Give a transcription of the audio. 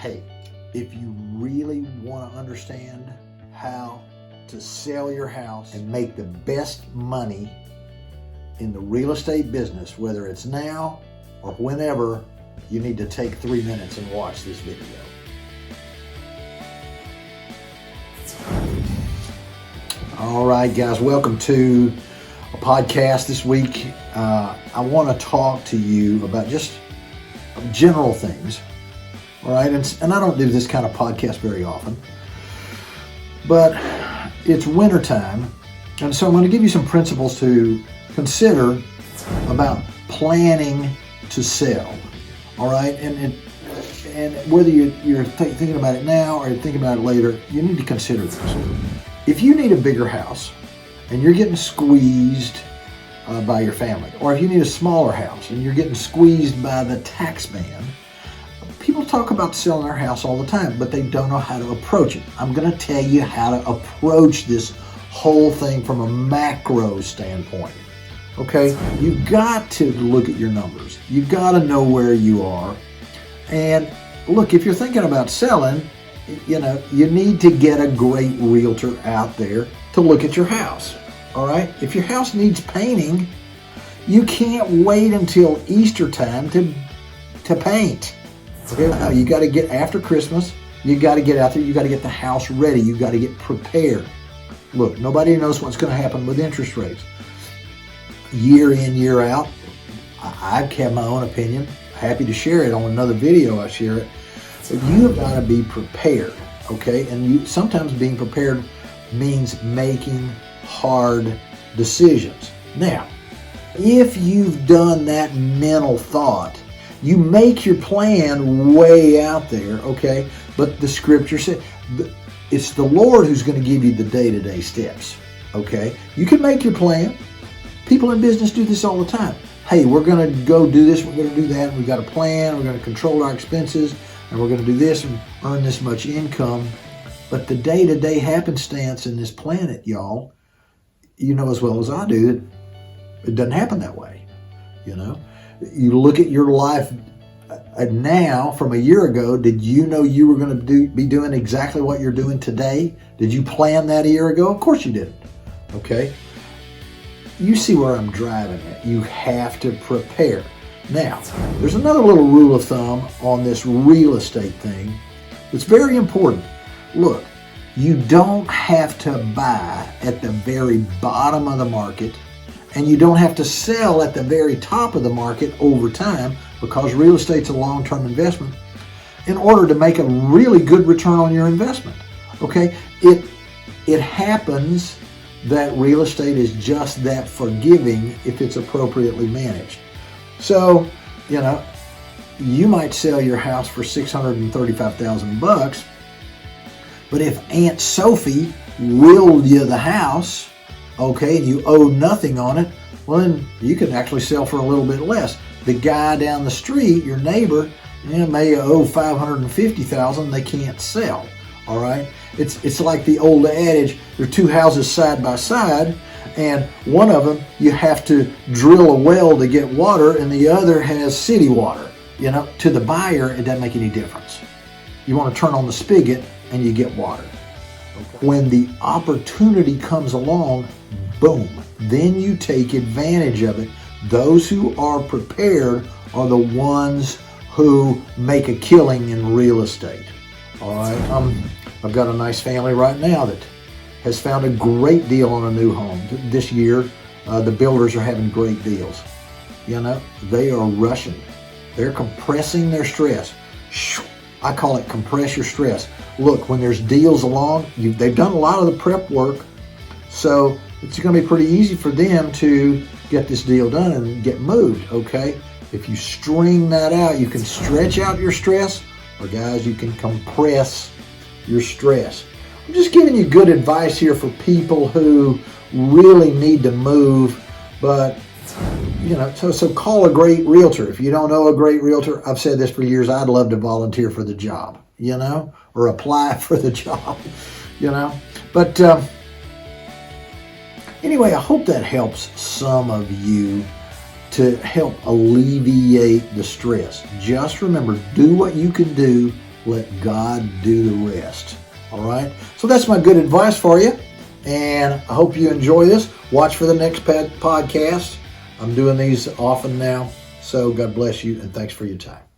Hey, if you really want to understand how to sell your house and make the best money in the real estate business, whether it's now or whenever, you need to take 3 minutes and watch this video. All right, guys, welcome to a podcast this week. I want to talk to you about just general things. All right, and I don't do this kind of podcast very often, but it's wintertime, and so I'm going to give you some principles to consider about planning to sell. All right, and whether you're thinking about it now or you're thinking about it later, you need to consider this. If you need a bigger house and you're getting squeezed by your family, or if you need a smaller house and you're getting squeezed by the tax man, people talk about selling their house all the time, but they don't know how to approach it. I'm going to tell you how to approach this whole thing from a macro standpoint. Okay, you've got to look at your numbers. You've got to know where you are. And look, if you're thinking about selling, you need to get a great realtor out there to look at your house. All right, if your house needs painting, you can't wait until Easter time to paint. Okay, you got to get after Christmas. You got to get out there. You got to get the house ready. You got to get prepared. Look, nobody knows what's going to happen with interest rates. Year in, year out, I have my own opinion. Happy to share it on another video. I share it. But you have got to be prepared. Okay, and sometimes being prepared means making hard decisions. Now, if you've done that mental thought, you make your plan way out there, okay? But the scripture said it's the Lord who's going to give you the day-to-day steps, okay? You can make your plan. People in business do this all the time. Hey, we're going to go do this, we're going to do that, we've got a plan, we're going to control our expenses, and we're going to do this and earn this much income. But the day-to-day happenstance in this planet, y'all, you know as well as I do, it doesn't happen that way, You look at your life now from a year ago. Did you know you were going to be doing exactly what you're doing today? Did you plan that a year ago? Of course you didn't. Okay? You see where I'm driving at. You have to prepare. Now, there's another little rule of thumb on this real estate thing that's very important. Look, you don't have to buy at the very bottom of the market, and you don't have to sell at the very top of the market over time, because real estate's a long-term investment, in order to make a really good return on your investment. Okay? It happens that real estate is just that forgiving if it's appropriately managed. So, you might sell your house for $635,000, but if Aunt Sophie willed you the house, okay, and you owe nothing on it, well, then you can actually sell for a little bit less. The guy down the street, your neighbor, may owe $550,000. They can't sell. All right, it's like the old adage: there are two houses side by side, and one of them you have to drill a well to get water, and the other has city water. To the buyer, it doesn't make any difference. You want to turn on the spigot, and you get water. Okay. When the opportunity comes along, boom, then you take advantage of it. Those who are prepared are the ones who make a killing in real estate. All right, I've got a nice family right now that has found a great deal on a new home. This year, the builders are having great deals. They are rushing. They're compressing their stress. I call it compress your stress. Look, when there's deals along, they've done a lot of the prep work, so it's going to be pretty easy for them to get this deal done and get moved, okay? If you string that out, you can stretch out your stress, or guys, you can compress your stress. I'm just giving you good advice here for people who really need to move, but so call a great realtor. If you don't know a great realtor, I've said this for years, I'd love to volunteer for the job, or apply for the job, But anyway, I hope that helps some of you to help alleviate the stress. Just remember, do what you can do let God do the rest. All right? So that's my good advice for you. And I hope you enjoy this. Watch for the next podcast. I'm doing these often now. So God bless you, and thanks for your time.